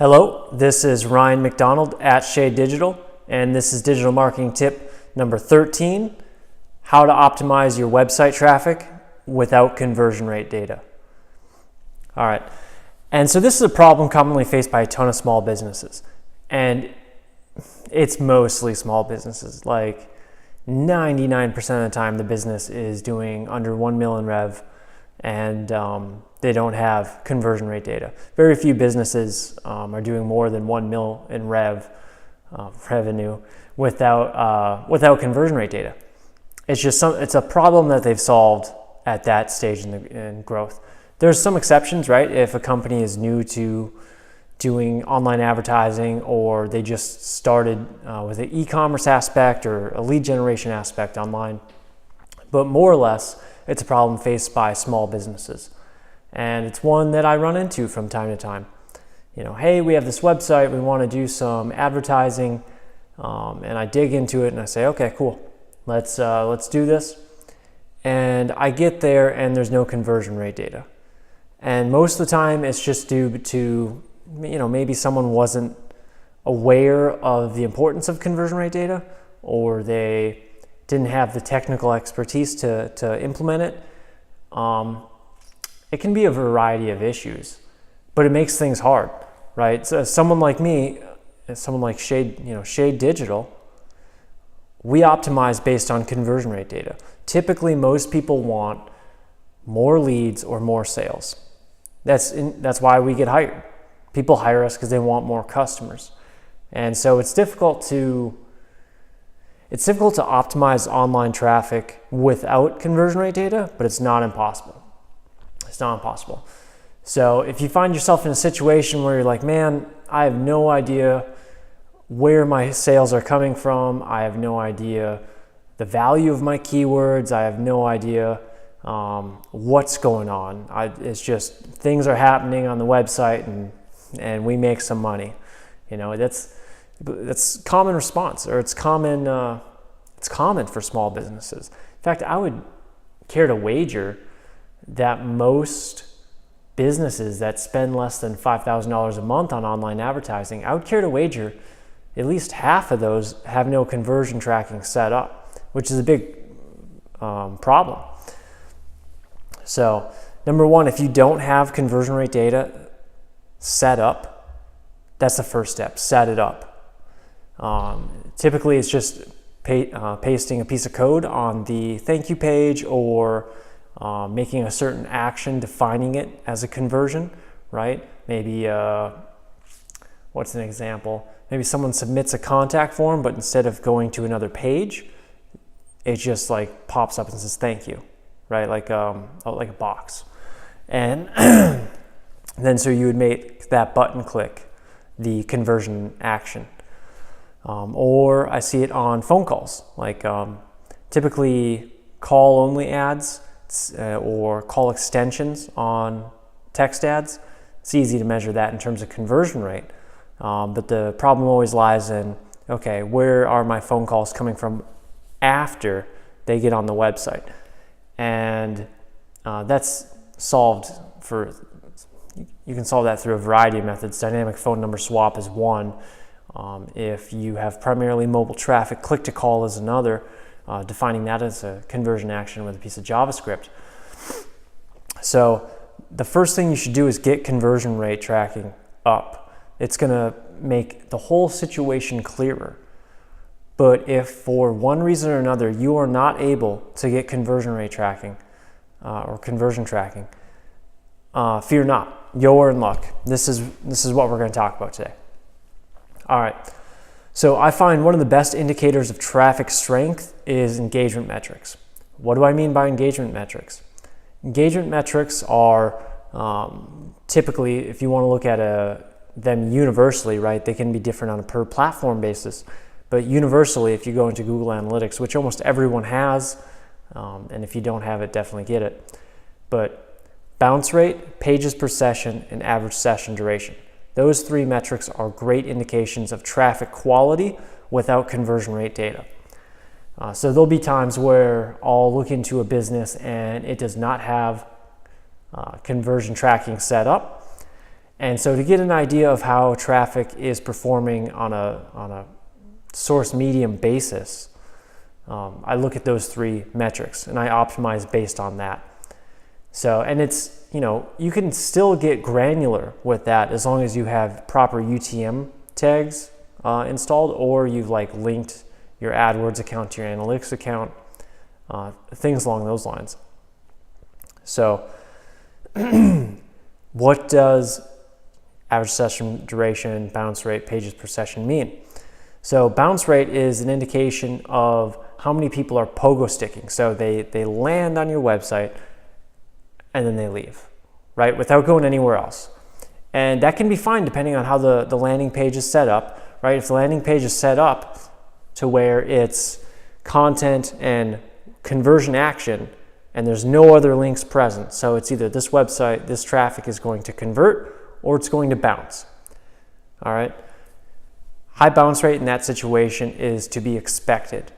Hello, this is Ryan McDonald at Shade Digital, and this is digital marketing tip number 13, how to optimize your website traffic without conversion rate data. All right, and so this is a problem commonly faced by a ton of small businesses, and it's mostly small businesses. Like 99% of the time, the business is doing under 1 mil in rev, and they don't have conversion rate data. Very few businesses are doing more than 1 mil in revenue without conversion rate data. It's a problem that they've solved at that stage in growth. There's some exceptions, right? If a company is new to doing online advertising, or they just started with an e-commerce aspect or a lead generation aspect online. But more or less, it's a problem faced by small businesses. And it's one that I run into from time to time. You know, hey, we have this website, we want to do some advertising, and I dig into it and I say, okay, cool, let's do this. And I get there and there's no conversion rate data. And most of the time it's just due to, maybe someone wasn't aware of the importance of conversion rate data, or they didn't have the technical expertise to implement it. It can be a variety of issues, but it makes things hard, right? So someone like me, someone like Shade Digital, we optimize based on conversion rate data. Typically, most people want more leads or more sales. That's why we get hired. People hire us because they want more customers. And so it's difficult to optimize online traffic without conversion rate data, but it's not impossible. It's not impossible. So if you find yourself in a situation where you're like, man, I have no idea where my sales are coming from, I have no idea the value of my keywords, I have no idea what's going on. It's just things are happening on the website and we make some money. That's common response, or it's common for small businesses. In fact, I would care to wager that most businesses that spend less than $5,000 a month on online advertising, I would care to wager at least half of those have no conversion tracking set up, which is a big problem. So, number one, if you don't have conversion rate data set up, that's the first step, set it up. Typically, it's just pasting a piece of code on the thank you page, or making a certain action, defining it as a conversion, right? Maybe, what's an example? Maybe someone submits a contact form, but instead of going to another page, it just like pops up and says thank you, right? Like a box. And then so you would make that button click the conversion action. Or I see it on phone calls, like typically call only ads, or call extensions on text ads. It's easy to measure that in terms of conversion rate. But the problem always lies in, okay, where are my phone calls coming from after they get on the website? And that's solved you can solve that through a variety of methods. Dynamic phone number swap is one. If you have primarily mobile traffic, click to call is another. Defining that as a conversion action with a piece of JavaScript. So the first thing you should do is get conversion rate tracking up. It's going to make the whole situation clearer. But if for one reason or another you are not able to get conversion rate tracking or conversion tracking, fear not. You're in luck. This is what we're going to talk about today. All right. So I find one of the best indicators of traffic strength is engagement metrics. What do I mean by engagement metrics? Engagement metrics are typically, if you want to look at them universally, right, they can be different on a per platform basis. But universally, if you go into Google Analytics, which almost everyone has, and if you don't have it, definitely get it. But bounce rate, pages per session, and average session duration. Those three metrics are great indications of traffic quality without conversion rate data. So there'll be times where I'll look into a business and it does not have conversion tracking set up, And so to get an idea of how traffic is performing on a source medium basis, I look at those 3 metrics and I optimize based on that. So, and it's, you can still get granular with that as long as you have proper UTM tags installed, or you've like linked your AdWords account to your analytics account, things along those lines. So what does average session duration, bounce rate, pages per session mean? So bounce rate is an indication of how many people are pogo sticking. So they land on your website and then they leave, right? Without going anywhere else. And that can be fine depending on how the landing page is set up, right? If the landing page is set up to where it's content and conversion action and there's no other links present. So it's either this website, this traffic is going to convert or it's going to bounce, all right? High bounce rate in that situation is to be expected,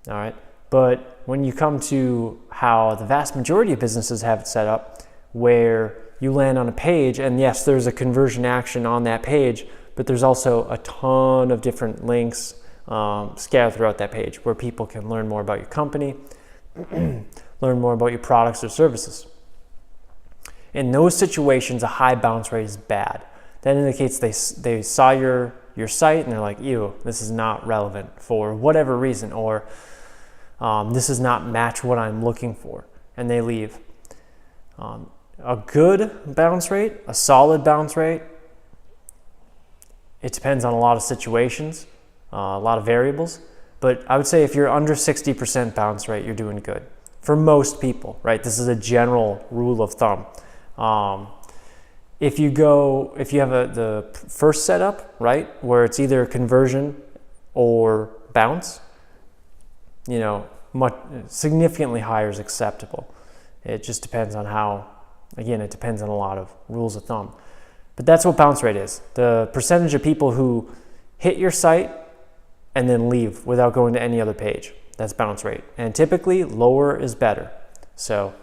all right? But when you come to how the vast majority of businesses have it set up, where you land on a page and yes, there's a conversion action on that page, but there's also a ton of different links scattered throughout that page where people can learn more about your company, learn more about your products or services. In those situations, a high bounce rate is bad. That indicates they saw your site and they're like, ew, this is not relevant for whatever reason, or this does not match what I'm looking for, and they leave. A good bounce rate, a solid bounce rate, it depends on a lot of situations, a lot of variables, but I would say if you're under 60% bounce rate, you're doing good. For most people, right? This is a general rule of thumb. If you have the first setup, right, where it's either conversion or bounce, much significantly higher is acceptable. It just depends on it depends on a lot of rules of thumb. But that's what bounce rate is. The percentage of people who hit your site and then leave without going to any other page. That's bounce rate. And typically lower is better. So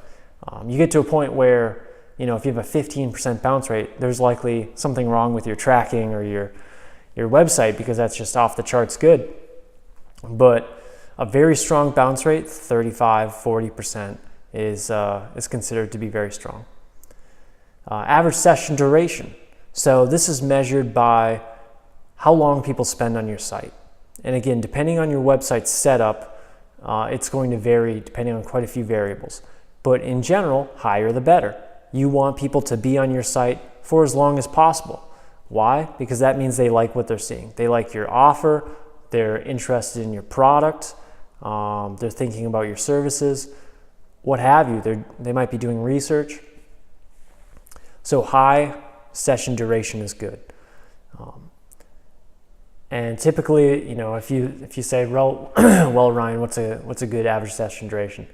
you get to a point where, if you have a 15% bounce rate, there's likely something wrong with your tracking or your website, because that's just off the charts good. But a very strong bounce rate, 35, 40%, is considered to be very strong. Average session duration. So this is measured by how long people spend on your site. And again, depending on your website setup, it's going to vary depending on quite a few variables. But in general, higher the better. You want people to be on your site for as long as possible. Why? Because that means they like what they're seeing. They like your offer, they're interested in your product, they're thinking about your services, what have you. They might be doing research. So high session duration is good. And typically, if you say, well, Ryan, what's a good average session duration?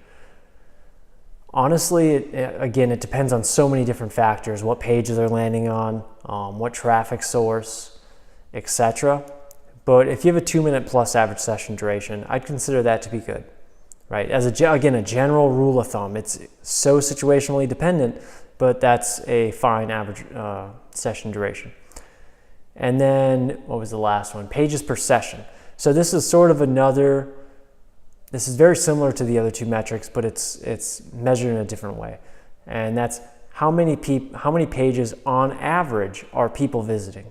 Honestly, it depends on so many different factors: what pages they're landing on, what traffic source, etc. But if you have a 2-minute plus average session duration, I'd consider that to be good, right? As a general rule of thumb, it's so situationally dependent, but that's a fine average session duration. And then, what was the last one? Pages per session. So this is sort of this is very similar to the other 2 metrics, but it's measured in a different way. And that's how many pages on average are people visiting,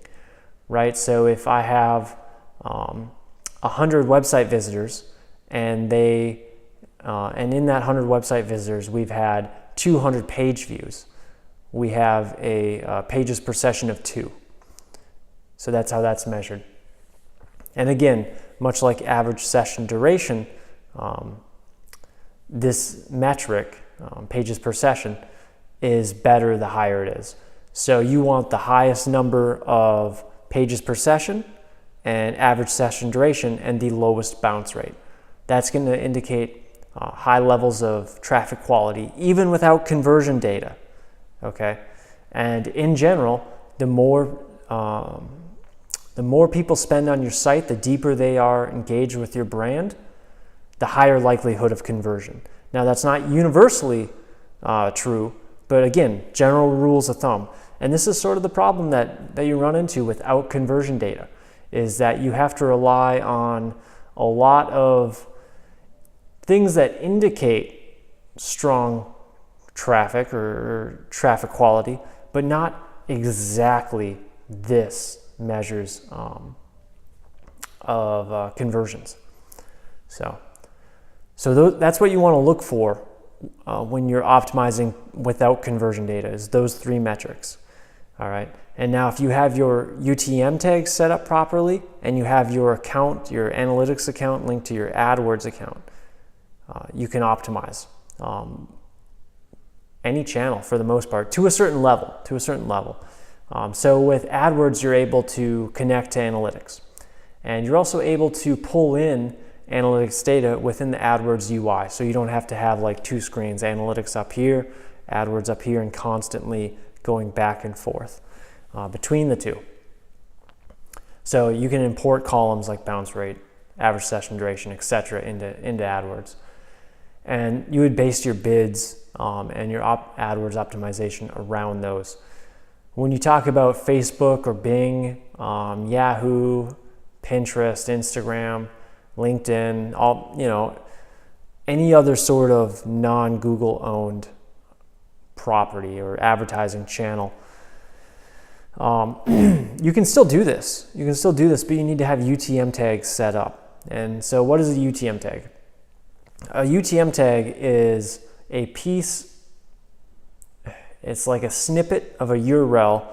right? So if I have 100 website visitors, and in that 100 website visitors, we've had 200 page views, we have a pages per session of 2. So that's how that's measured. And again, much like average session duration, this metric, pages per session, is better the higher it is. So you want the highest number of pages per session and average session duration and the lowest bounce rate. That's going to indicate high levels of traffic quality, even without conversion data. Okay, and in general, the more people spend on your site, the deeper they are engaged with your brand, the higher likelihood of conversion. Now, that's not universally true, But again, general rules of thumb. And this is sort of the problem that you run into without conversion data, is that you have to rely on a lot of things that indicate strong traffic or traffic quality, but not exactly this measures of conversions. So that's what you want to look for when you're optimizing without conversion data, is those three metrics. All right. And now if you have your UTM tags set up properly and you have your account, your analytics account linked to your Adwords account, you can optimize any channel for the most part to a certain level. So with Adwords, you're able to connect to analytics, and you're also able to pull in analytics data within the Adwords UI. So you don't have to have like two screens, analytics up here, Adwords up here, and constantly going back and forth between the two. So you can import columns like bounce rate, average session duration, etc. into Adwords. And you would base your bids and your Adwords optimization around those. When you talk about Facebook or Bing, Yahoo, Pinterest, Instagram, LinkedIn, any other sort of non-Google owned property or advertising channel, you can still do this. But you need to have UTM tags set up. And so what is a UTM tag? A UTM tag is a piece, it's like a snippet of a URL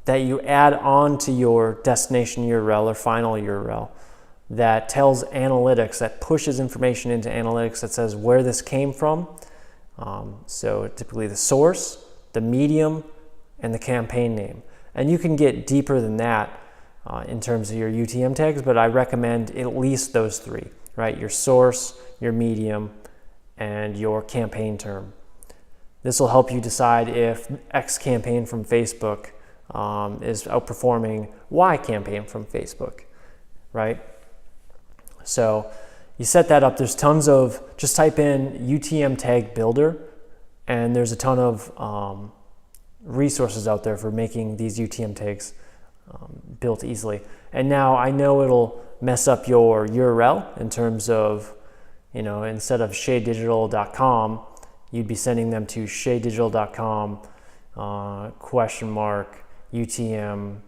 that you add on to your destination URL or final URL that tells analytics, that pushes information into analytics that says where this came from. So typically the source, the medium, and the campaign name. And you can get deeper than that in terms of your UTM tags, but I recommend at least those three, right? Your source, your medium, and your campaign term. This will help you decide if X campaign from Facebook is outperforming Y campaign from Facebook, right? So you set that up. There's tons of, just type in UTM tag builder, and there's a ton of resources out there for making these UTM tags built easily. And now I know it'll mess up your URL in terms of, instead of shaydigital.com, you'd be sending them to shaydigital.com !UTM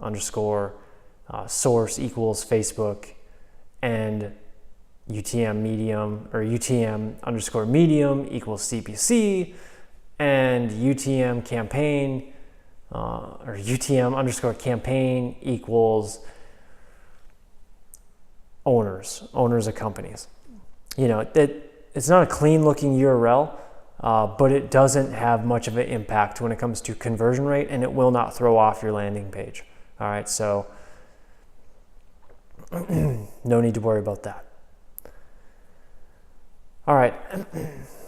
_ source equals Facebook, and UTM medium or UTM _ medium equals CPC, and UTM campaign or UTM _ campaign equals owners of companies. It's not a clean looking URL, but it doesn't have much of an impact when it comes to conversion rate, and it will not throw off your landing page. All right, so no need to worry about that. All right,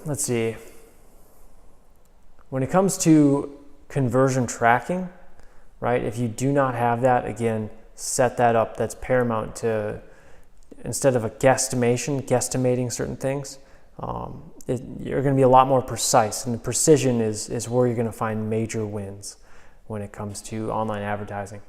let's see. When it comes to conversion tracking, right, if you do not have that, again, set that up. That's paramount to, instead of a guesstimating certain things, you're going to be a lot more precise, and the precision is where you're going to find major wins when it comes to online advertising.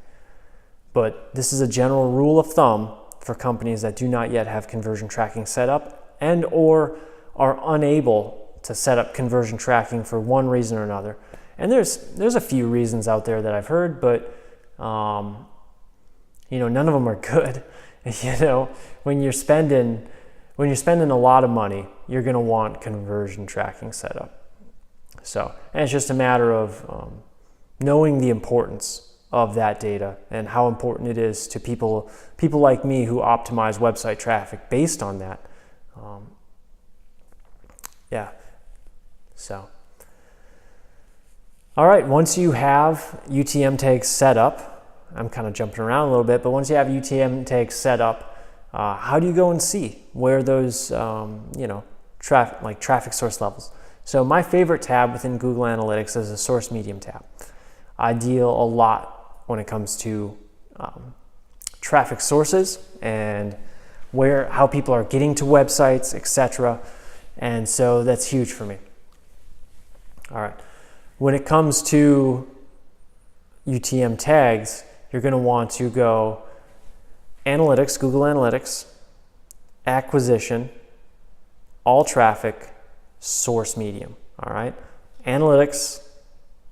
But this is a general rule of thumb for companies that do not yet have conversion tracking set up and or are unable to set up conversion tracking for one reason or another. And there's a few reasons out there that I've heard, but none of them are good. When you're spending a lot of money, you're going to want conversion tracking set up. So, and it's just a matter of knowing the importance of that data and how important it is to people like me who optimize website traffic based on that. So, all right, once you have UTM tags set up, I'm kind of jumping around a little bit, but once you have UTM tags set up, how do you go and see where those, traffic source levels? So my favorite tab within Google Analytics is the source medium tab. I deal a lot when it comes to traffic sources and how people are getting to websites, etc. And so that's huge for me. All right. When it comes to UTM tags, you're going to want to go Analytics, Google Analytics, Acquisition, All Traffic, Source Medium. All right, Analytics,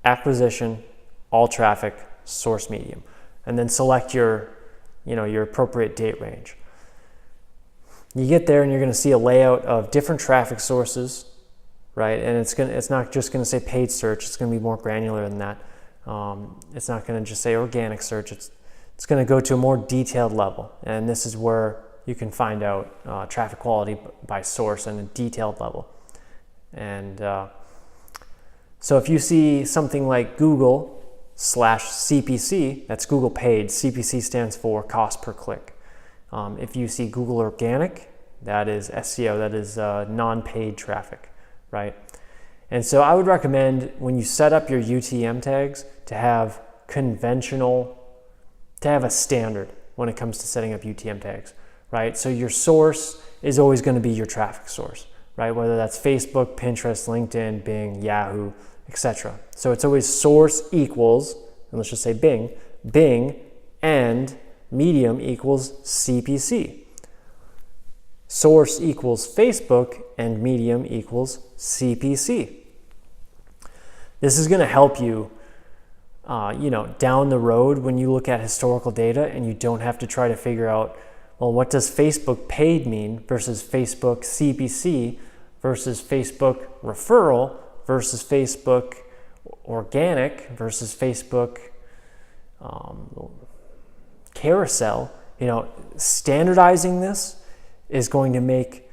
Acquisition, All Traffic, Source Medium, and then select your appropriate date range. You get there and you're going to see a layout of different traffic sources, right? And it's not just going to say paid search. It's going to be more granular than that. It's not going to just say organic search. It's going to go to a more detailed level, and this is where you can find out traffic quality by source on a detailed level. And so if you see something like Google/CPC, that's Google paid. CPC stands for cost per click. If you see Google organic, that is SEO, that is non-paid traffic, right? And so I would recommend when you set up your UTM tags to have a standard when it comes to setting up UTM tags, right? So your source is always going to be your traffic source, right? Whether that's Facebook, Pinterest, LinkedIn, Bing, Yahoo, etc. So it's always source equals, and let's just say Bing, and medium equals CPC. Source equals Facebook, and medium equals CPC. This is going to help you, down the road when you look at historical data and you don't have to try to figure out, well, what does Facebook paid mean versus Facebook CPC versus Facebook referral versus Facebook organic versus Facebook carousel. Standardizing this is going to make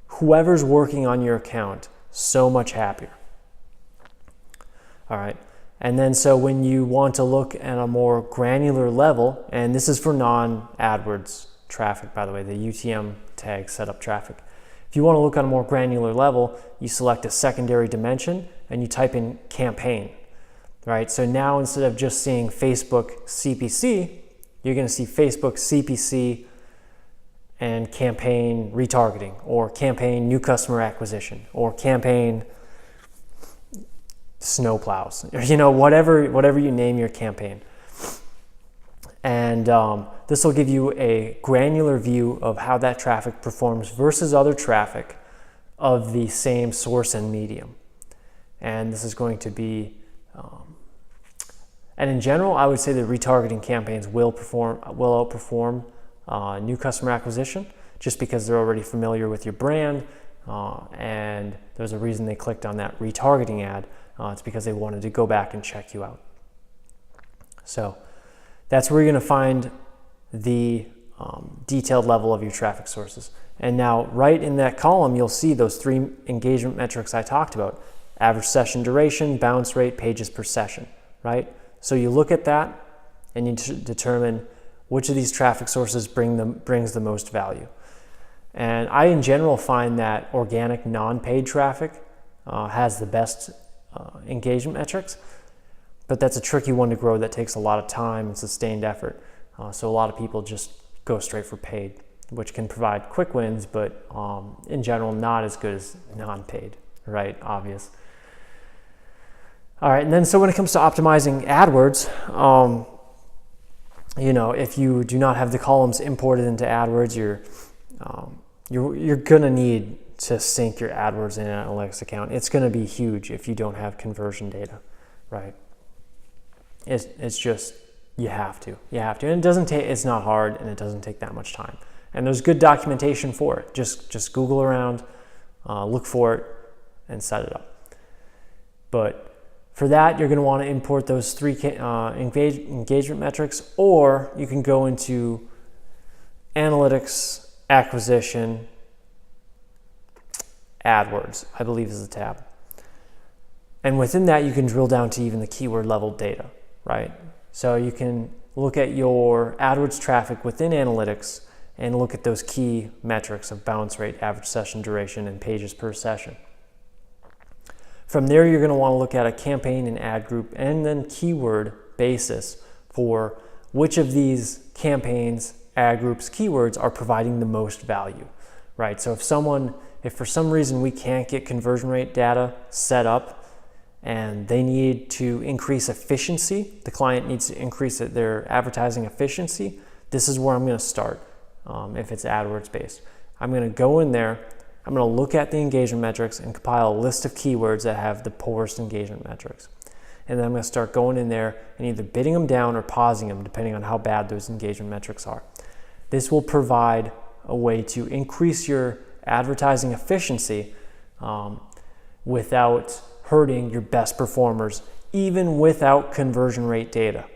whoever's working on your account so much happier. All right. And then so when you want to look at a more granular level, and this is for non-AdWords traffic, by the way, the UTM tag setup traffic. If you want to look on a more granular level, you select a secondary dimension and you type in campaign, right? So now instead of just seeing Facebook CPC, you're going to see Facebook CPC and campaign retargeting, or campaign new customer acquisition, or campaign snowplows, whatever you name your campaign. And this will give you a granular view of how that traffic performs versus other traffic of the same source and medium. And this is going to be, and in general, I would say that retargeting campaigns will outperform new customer acquisition, just because they're already familiar with your brand, and there's a reason they clicked on that retargeting ad. It's because they wanted to go back and check you out. So that's where you're going to find the detailed level of your traffic sources. And now right in that column, you'll see those 3 engagement metrics I talked about: average session duration, bounce rate, pages per session, right? So you look at that and you determine which of these traffic sources brings the most value. And I, in general, find that organic non-paid traffic has the best engagement metrics, but that's a tricky one to grow. That takes a lot of time and sustained effort. So a lot of people just go straight for paid, which can provide quick wins, but in general, not as good as non-paid, right? Obvious. All right, and then so when it comes to optimizing AdWords, if you do not have the columns imported into AdWords, you're gonna need to sync your AdWords and Analytics account. It's gonna be huge if you don't have conversion data, right? It's just, you have to, and it's not hard, and it doesn't take that much time. And there's good documentation for it. Just Google around, look for it, and set it up. But for that, you're going to want to import those 3 engagement metrics, or you can go into Analytics, Acquisition, AdWords, I believe is the tab. And within that, you can drill down to even the keyword level data, right? So you can look at your AdWords traffic within Analytics and look at those key metrics of bounce rate, average session duration, and pages per session. From there, you're going to want to look at a campaign and ad group and then keyword basis for which of these campaigns, ad groups, keywords are providing the most value, right? So if for some reason we can't get conversion rate data set up and they need to increase efficiency, the client needs to increase their advertising efficiency, this is where I'm going to start. If it's AdWords based, I'm going to go in there, I'm going to look at the engagement metrics and compile a list of keywords that have the poorest engagement metrics. And then I'm going to start going in there and either bidding them down or pausing them depending on how bad those engagement metrics are. This will provide a way to increase your advertising efficiency without hurting your best performers, even without conversion rate data.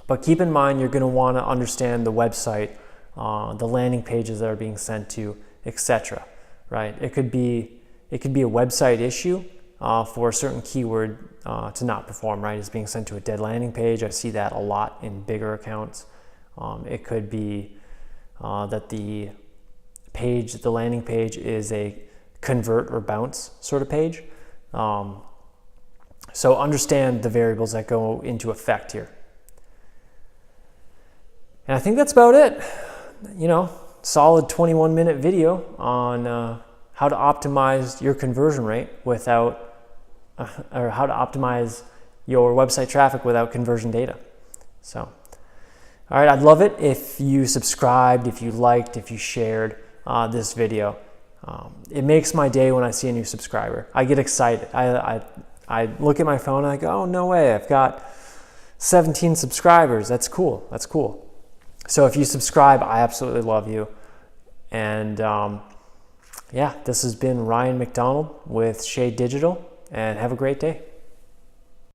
But keep in mind, you're going to want to understand the website, the landing pages that are being sent to, etc. Right? It could be a website issue for a certain keyword to not perform. Right? It's being sent to a dead landing page. I see that a lot in bigger accounts. It could be that the landing page is a convert or bounce sort of page. So understand the variables that go into effect here. And I think that's about it. Solid 21-minute video on how to optimize your conversion rate or how to optimize your website traffic without conversion data. So, all right, I'd love it if you subscribed, if you liked, if you shared this video. It makes my day when I see a new subscriber. I get excited. I look at my phone and I go, oh, no way, I've got 17 subscribers. That's cool. That's cool. So if you subscribe, I absolutely love you. And this has been Ryan McDonald with Shade Digital, and have a great day.